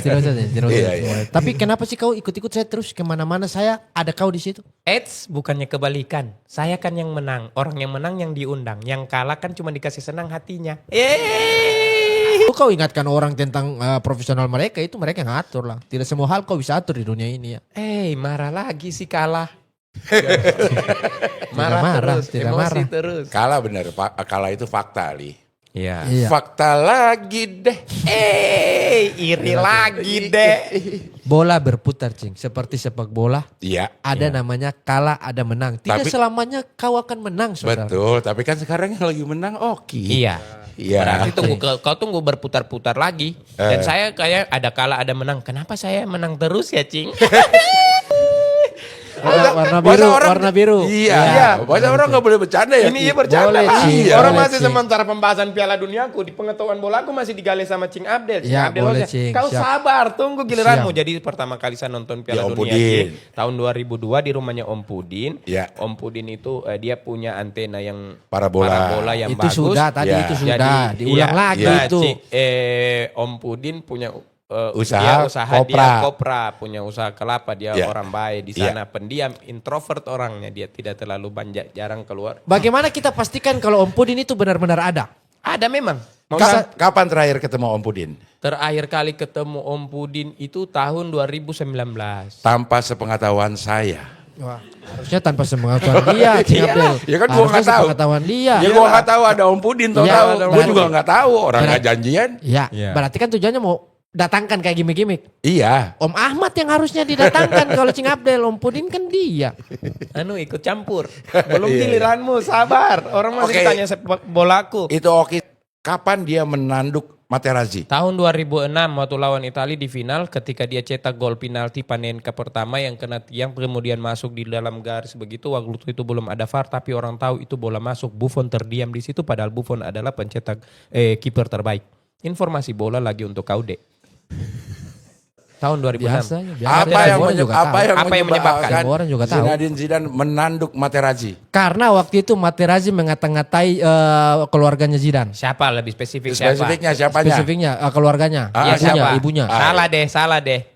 tidak usah. Iya. Tapi kenapa sih kau ikut-ikut saya terus kemana-mana, saya ada kau di situ? Eits, bukannya kebalikan. Saya kan yang menang. Orang yang menang yang diundang. Yang kalah kan cuma dikasih senang hatinya. Kau ingatkan orang tentang profesional mereka, itu mereka yang ngatur lah. Tidak semua hal kau bisa atur di dunia ini ya. Marah lagi sih kalah. marah, terus, tidak emosi marah. terus. Kalah benar, kalah itu fakta, Ali. Iya. Iya. Fakta lagi deh. Iri lagi deh. Bola berputar, Cing. Seperti sepak bola. Iya. Ada namanya kalah, ada menang. Tidak Tapi- selamanya kau akan menang, saudara. Betul, tapi kan sekarang yang lagi menang Oki. Iya. Iya. Berarti kau tunggu berputar-putar lagi. Dan saya kayak ada kalah ada menang. Kenapa saya menang terus ya, Cing? Warna Masa biru, orang- warna biru. Iya. Masa orang gak boleh bercanda ya? Ini iya bercanda. Boleh, Pak. Cing. Orang Boleh, masih Cing. sementara pembahasan Piala Duniaku di pengetahuan bolaku masih digali sama Cing Abdel. Cing Ya, Abdel boleh, hostnya. Cing. Kau Siap. sabar, tunggu giliranmu. Siap. Jadi pertama kali saya nonton Piala Ya, Om Dunia Pudin. Cing, tahun 2002 di rumahnya Om Pudin. Ya. Om Pudin itu dia punya antena yang Parabola. yang Itu bagus. sudah, tadi Ya. itu sudah. Diulang lagi nah, itu. Cing, Om Pudin punya Usaha dia kopra. kopra, punya usaha kelapa, dia Ya. orang baik di sana, pendiam, introvert orangnya, dia tidak terlalu banyak, jarang keluar. Bagaimana kita pastikan kalau Om Pudin itu benar-benar ada? Ada memang. Kapan terakhir ketemu Om Pudin? Terakhir kali ketemu Om Pudin itu tahun 2019. Tanpa sepengetahuan saya. Wah, harusnya tanpa sepengetahuan dia, Cing Abdel. Ya kan gua Harusnya nggak tahu. sepengetahuan dia. Ya gua gak tahu ada Om Pudin, Iya, tahu. Gue berarti- juga gak tahu, orang Berarti- gak janjian. Ya, Iya. berarti kan tujuannya mau datangkan kayak gimmick-gimmick. Iya. Om Ahmad yang harusnya didatangkan kalau Cing Abdel, Om Pudin kan dia. Ikut campur. Belum Iya. giliranmu, sabar. Orang masih Oke. tanya sepak bolaku. Itu Oki. Kapan dia menanduk Materazzi? Tahun 2006 waktu lawan Italia di final ketika dia cetak gol penalti Panenka pertama yang kena tiang kemudian masuk di dalam garis begitu, waktu itu belum ada VAR tapi orang tahu itu bola masuk. Buffon terdiam di situ padahal Buffon adalah pencetak kiper terbaik. Informasi bola lagi untuk kau, Dek. Tahun 2006. Biasanya. Apa yang menyebabkan? Semua orang juga tahu. Zinedine Zidane menanduk Materazzi? Karena waktu itu Materazzi mengata-ngatai keluarganya Zidane. Siapa lebih spesifik siapa? Spesifiknya siapanya? Spesifiknya keluarganya, Ah, siapa? ibunya. Salah deh.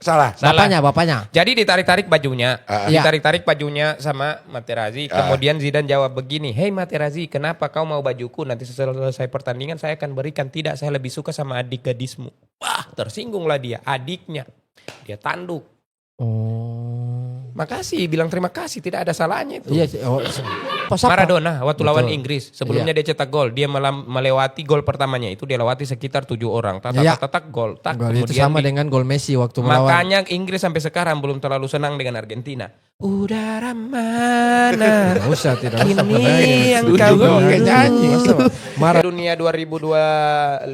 Salah. Bapaknya. Jadi ditarik-tarik bajunya, Iya. ditarik-tarik bajunya sama Materazzi. Kemudian Zidane jawab begini, "Hei Materazzi, kenapa kau mau bajuku? Nanti setelah selesai pertandingan saya akan berikan." "Tidak, saya lebih suka sama adik gadismu." Wah, tersinggunglah dia, adiknya. Dia tanduk. Oh. Makasih, bilang terima kasih, tidak ada salahnya itu. Iya, Maradona waktu lawan Betul. Inggris, sebelumnya dia cetak gol, dia melewati gol pertamanya itu dia lewati sekitar 7 orang. Iya. Gol. Tak, Gol itu kemudian sama dengan gol Messi waktu melawan. makanya Inggris sampai sekarang belum terlalu senang dengan Argentina. Udara mana? Tidak usah. Ini yang Setuju, kau gua pakai nyanyi. Marah. Dunia 2025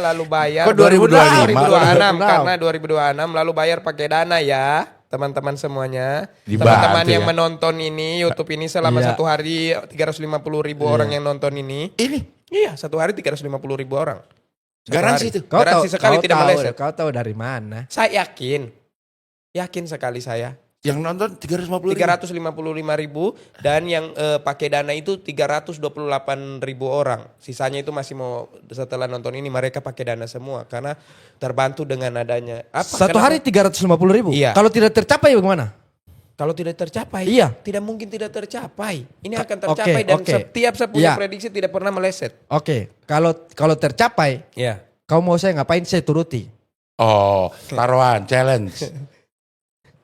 lalu bayar. Kok 2025? 2026 karena 2026 lalu bayar pakai dana ya. Teman-teman semuanya, Dibantu teman-teman yang ya. menonton ini YouTube ini selama Iya. satu hari 350.000 orang yang nonton ini. Ini Iya, satu hari 350.000 orang. Satu Garansi hari. itu. Garansi sekali tidak meleset. Kau tahu dari mana? Saya yakin sekali saya. yang nonton 350 355.000 dan yang pakai dana itu 328.000 orang. Sisanya itu masih mau setelah nonton ini mereka pakai dana semua karena terbantu dengan adanya. Satu hari 350.000. Iya. Kalau tidak tercapai bagaimana? Kalau tidak tercapai, Iya. tidak mungkin tidak tercapai. Ini akan Oke, tercapai dan oke. setiap saya punya Iya. prediksi tidak pernah meleset. Oke, kalau tercapai, Ya. kau mau saya ngapain saya turuti. Oh, taruhan, challenge.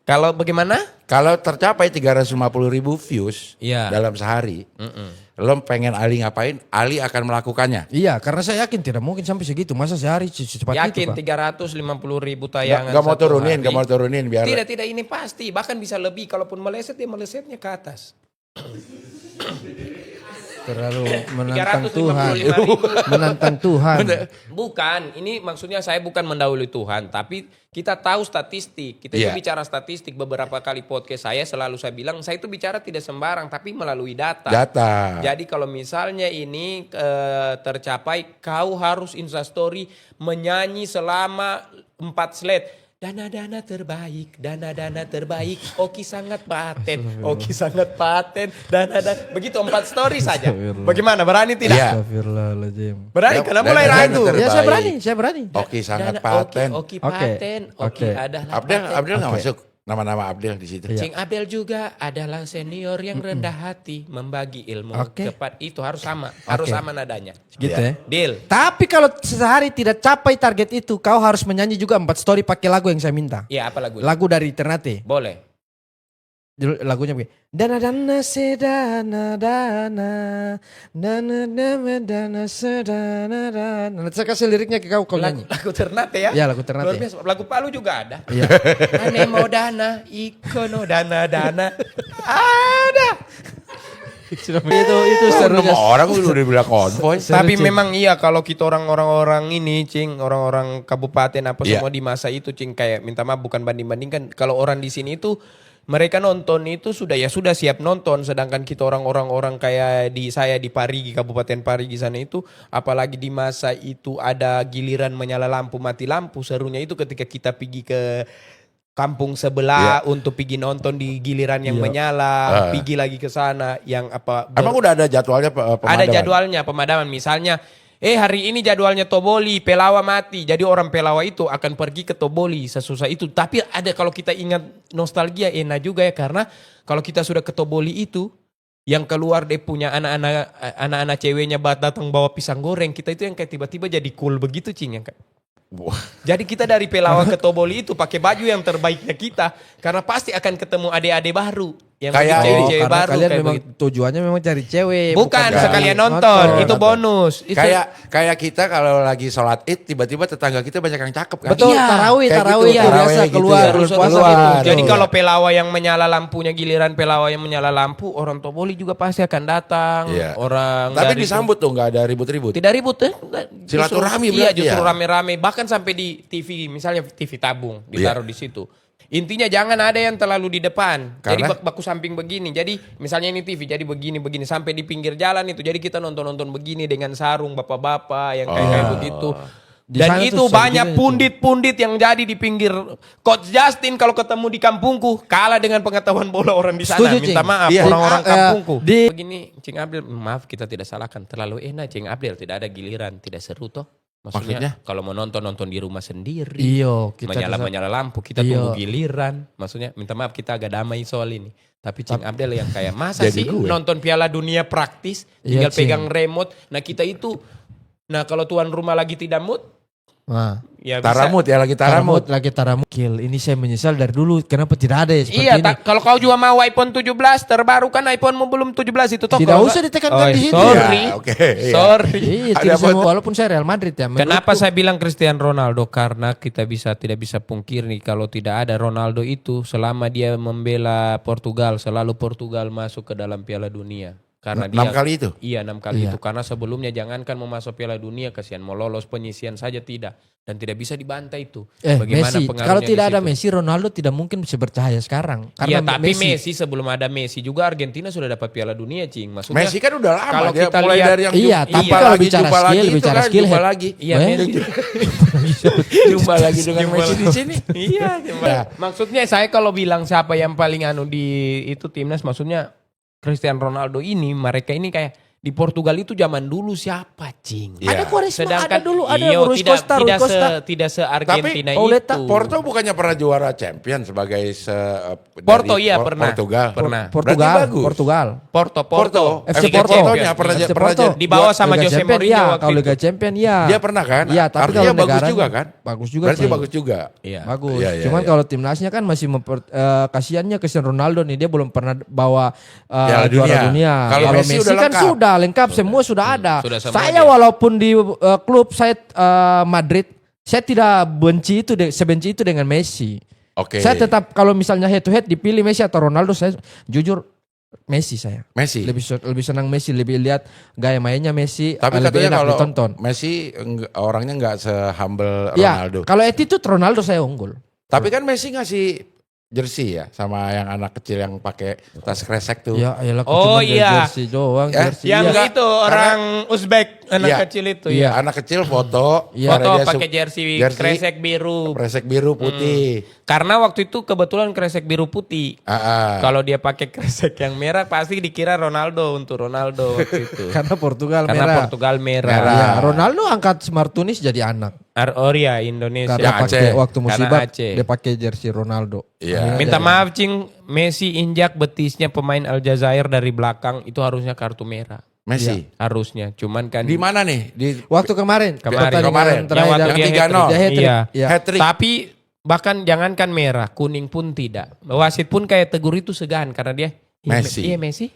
Kalau bagaimana? Kalau tercapai 350.000 views Iya. dalam sehari, lo pengen Ali ngapain? Ali akan melakukannya. Iya, karena saya yakin tidak mungkin sampai segitu. Masa sehari secepat itu, Yakin Pak? 350.000 tayangan. Gak mau satu turunin, hari. gak mau turunin biar. Tidak ini pasti. Bahkan bisa lebih. Kalaupun meleset, dia melesetnya ke atas. Terlalu menantang Tuhan. 355.000. Menantang Tuhan. Bukan, ini maksudnya saya bukan mendahului Tuhan. Tapi kita tahu statistik. Kita Iya. itu bicara statistik. Beberapa kali podcast saya selalu saya bilang, saya itu bicara tidak sembarang. Tapi melalui data. Data. Jadi kalau misalnya ini tercapai, kau harus Instastory menyanyi selama 4 slide. Dana-dana terbaik, Oki sangat paten, dana-dana. Begitu 4 story saja. Bagaimana, berani tidak? Iya. Astagfirullahaladzim. Berani, karena mulai Dana-dana ragu. terbaik. Ya saya berani. Oki sangat Dana- paten. Oki Oke. paten, Oki Oke. adalah Abdel paten. nggak Oke. masuk nama-nama Abdel di situ. Iya. Cing Abdel juga adalah senior yang rendah hati, membagi ilmu. Oke. Tepat itu harus sama, harus Oke. sama nadanya. Gitu Iya. ya. Deal. Tapi kalau sehari tidak capai target itu, kau harus menyanyi juga 4 story pakai lagu yang saya minta. Iya, apa lagu? Lagu dari Ternate. Boleh. Lagunya begini. Dana sedana dana dana sedana dana. Nanti saya kasih liriknya ke kau nyanyi. Lagu Ternate ya? Ya, lagu Ternate. Luar biasa. Lagu Palu juga ada. Iya. Ane mau dana, ikono dana. Ada. itu seru. Nama orang udah bilang konvoy. Tapi Cing. memang iya kalau kita orang-orang ini, Cing, orang-orang kabupaten apa Iya. semua di masa itu, Cing, kayak minta maaf bukan banding-bandingkan. Kalau orang di sini itu mereka nonton itu sudah siap nonton, sedangkan kita orang-orang kayak saya di Parigi, Kabupaten Parigi sana itu, apalagi di masa itu ada giliran menyala lampu mati lampu, serunya itu ketika kita pergi ke kampung sebelah untuk pergi nonton di giliran yang menyala, pergi lagi ke sana yang apa. Emang udah ada jadwalnya pemadaman? Ada jadwalnya pemadaman, misalnya hari ini jadwalnya Toboli, Pelawa mati. Jadi orang Pelawa itu akan pergi ke Toboli, sesusah itu. Tapi ada kalau kita ingat nostalgia enak juga ya, karena kalau kita sudah ke Toboli itu, yang keluar dia punya anak-anak ceweknya datang bawa pisang goreng, kita itu yang kayak tiba-tiba jadi cool begitu, Cing, yang kayak. Wah. Jadi kita dari Pelawa ke Toboli itu pakai baju yang terbaiknya kita, karena pasti akan ketemu adik-adik baru. Yang Kayak- begitu cewek-cewek karena baru kalian kayak memang begitu. tujuannya memang cari cewek. Bukan cari sekalian nonton, itu bonus. Itu Kayak kita kalau lagi sholat id tiba-tiba tetangga kita banyak yang cakep kan? Betul, Iya. tarawih Kayak tarawih gitu, itu tarawih biasa gitu keluar ya. bulan Terus puasa keluar. gitu. Jadi Iya. kalau Pelawa yang menyala lampunya, giliran Pelawa yang menyala lampu, orang Toboli juga pasti akan datang. Iya. Orang Tapi dari- disambut tuh nggak ada ribut-ribut. Tidak ribut Silaturahmi Iya, berarti justru ya? rame-rame. Bahkan sampai di TV, misalnya TV tabung, ditaruh di situ. Intinya jangan ada yang terlalu di depan. Jadi Karena? baku samping begini. Jadi misalnya ini TV, jadi begini sampai di pinggir jalan itu. Jadi kita nonton begini dengan sarung bapak-bapak yang kayak begitu. Di Dan sana itu tuh banyak segini pundit-pundit yang jadi di pinggir. Coach Justin kalau ketemu di kampungku kalah dengan pengetahuan bola orang di sana. Setuju, Minta Cing. maaf Iya. orang-orang kampungku. Di- Begini, Cing Abdel, maaf kita tidak salahkan. Terlalu enak Cing Abdel, tidak ada giliran, tidak seru toh. Maksudnya, kalau mau nonton di rumah sendiri. Iya, kita Menyala lampu, kita Iya. tunggu giliran. Maksudnya minta maaf kita agak damai soal ini. Tapi Cing Abdel yang kayak masa Jadi sih gue. nonton Piala Dunia praktis, Iya, tinggal Cing. pegang remote. Nah kita itu, kalau tuan rumah lagi tidak mood, Nah, ya bisa. Taramut ya lagi taramut. lagi taramut. Gil, ini saya menyesal dari dulu kenapa tidak ada ya seperti Iya, ini. kalau kau juga mau iPhone 17 terbaru kan iPhone-mu belum 17 itu toh. Tidak kalau usah nggak- ditekankan di situ. Sorry. Ya, oke, iya. Sorry. Iya, Ada tidak apa- semua, walaupun saya Real Madrid ya. Kenapa saya bilang Cristiano Ronaldo? Karena kita tidak bisa pungkiri kalau tidak ada Ronaldo itu selama dia membela Portugal, selalu Portugal masuk ke dalam Piala Dunia. Karena 6 kali itu? Iya, 6 kali Iya. itu. Karena sebelumnya jangankan mau masuk Piala Dunia, kasihan mau lolos penyisian saja tidak. Dan tidak bisa dibantai itu. Messi, pengaruhnya kalau di tidak ada situ? Messi, Ronaldo tidak mungkin bisa bercahaya sekarang. Iya, Karena tapi Messi sebelum ada Messi juga Argentina sudah dapat Piala Dunia, Cing. Maksudnya Messi kan udah lama kalau dia kita mulai lihat- dari yang Iya, tapi jumpa kalau lagi, bicara jumpa skill, lagi itu bicara kan, skill, jumpa head. lagi. Iya, Eh? Messi. Jumpa lagi dengan Messi di sini. Iya, maksudnya saya kalau bilang siapa yang paling di itu timnas, maksudnya Cristiano Ronaldo ini, mereka ini kayak di Portugal itu zaman dulu siapa, Cing? Iya. Ada Quaresma, ada dulu, ada Iyo, Rui Costa, Rui Costa. tidak se-Argentina Tapi itu. Porto bukannya pernah juara champion sebagai Porto, dari iya, pernah. Portugal. Pernah. Berarti bagus. Portugal. Porto. FC Liga Porto. Champions. pernah FC pernah Porto. jadi- Di bawah sama Liga Jose Champion, Mourinho iya. waktu Kalau itu. Liga Champion iya. Dia pernah kan? Iya, tapi artinya kalau bagus negaranya- juga kan? Bagus juga, Berarti Cing. bagus juga. Iya. Bagus. Iya, iya, Cuman iya. kalau timnasnya kan masih kasihannya Cristiano Ronaldo nih, dia belum pernah bawa Piala juara Dunia. dunia. Kalau Messi udah kan lengkap. sudah lengkap, semua sudah ada. sudah semua Saya dia. walaupun di klub saya Madrid, saya tidak benci itu sebenci itu dengan Messi. Oke. Saya tetap kalau misalnya head to head dipilih Messi atau Ronaldo, saya jujur Messi saya. Messi. Lebih senang Messi, lebih lihat gaya mainnya Messi, Tapi lebih katanya enak kalau ditonton. Messi orangnya nggak se-humble Ya, Ronaldo. kalau attitude Ronaldo saya unggul. Tapi kan Messi ngasih jersey ya sama yang anak kecil yang pakai tas kresek tuh. Ya, ayolah, Oh, cuma iya. jersey doang, Ya, jersey. Yang Iya. itu orang Uzbek anak Iya. kecil itu Iya, ya. anak kecil foto. Iya. Foto karena dia pakai jersey kresek biru. Kresek biru putih. Karena waktu itu kebetulan kresek biru putih. Kalau dia pakai kresek yang merah pasti dikira Ronaldo untuk Ronaldo waktu itu. Karena Portugal Karena merah. Portugal merah. Merah. Ya, Ronaldo angkat Smart Tunis jadi anak. Oria Indonesia. Karena Ya, pakai Aceh. waktu Karena musibah Aceh. dia pakai jersey Ronaldo. Iya. Minta maaf Cing, Messi injak betisnya pemain Aljazair dari belakang itu harusnya kartu merah. Messi. Harusnya. Cuman kan Di mana nih? Di Waktu kemarin, Kemarin. pertandingan Yang terakhir waktu dan- dia 3-0. dia hat-trick. Iya. Iya. hat-trick. Tapi bahkan jangankan merah, kuning pun tidak. Wasit pun kayak tegur itu segan karena dia Messi. Iya Messi,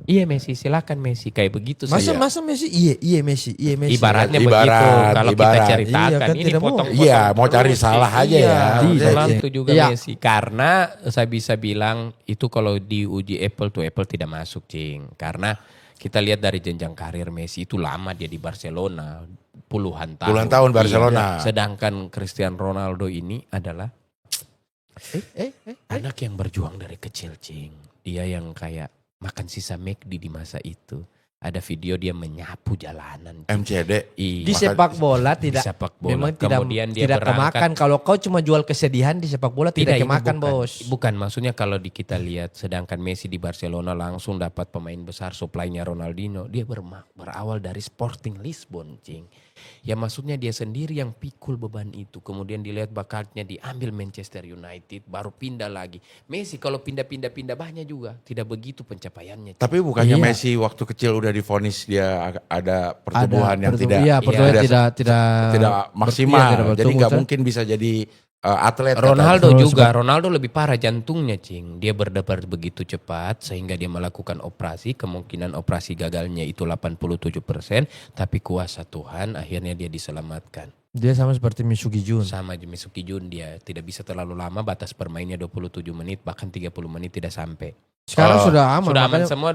iya Messi, silakan Messi kayak begitu Masa saja. masa Messi? Iya Messi. Ibaratnya Ibarat, begitu kalau kita ibarat. ceritakan Iya, kan ini tidak potong-potong Iya, mau cari terus, salah aja iya, ya. Iya, Salah iya. itu juga Iya. Messi karena saya bisa bilang itu kalau diuji apple to apple tidak masuk Cing. Karena kita lihat dari jenjang karir Messi itu lama dia di Barcelona puluhan tahun. Puluhan tahun Barcelona. Iya. Sedangkan Cristiano Ronaldo ini adalah anak yang berjuang dari kecil Cing. Dia yang kayak makan sisa McD di masa itu. Ada video dia menyapu jalanan. Cing. MCD. Iya. Di sepak bola tidak. sepak bola. Memang tidak Kemudian dia tidak berangkat. kemakan. Kalau kau cuma jual kesedihan di sepak bola tidak ini kemakan, bukan. bos. Bukan, maksudnya kalau kita lihat sedangkan Messi di Barcelona langsung dapat pemain besar supply-nya Ronaldinho. Dia berawal dari Sporting Lisbon, Cing. Ya maksudnya dia sendiri yang pikul beban itu. Kemudian dilihat bakatnya diambil Manchester United, baru pindah lagi. Messi kalau pindah-pindah banyak juga. Tidak begitu pencapaiannya. Cing. Tapi bukannya Iya. Messi waktu kecil udah divonis dia ada pertumbuhan yang tidak Iya, pertumbuhan tidak tidak maksimal. iya, tidak Jadi bertumbuh, nggak kan? mungkin bisa jadi atlet. Ronaldo Kalau juga, Ronaldo lebih parah jantungnya Cing. Dia berdebar begitu cepat sehingga dia melakukan operasi. Kemungkinan operasi gagalnya itu 87%. Tapi kuasa Tuhan akhirnya dia diselamatkan. Dia sama seperti Misugi Jun. Sama Misugi Jun dia tidak bisa terlalu lama. Batas permainnya 27 menit bahkan 30 menit tidak sampai. Sekarang sudah aman. Sudah aman makanya semua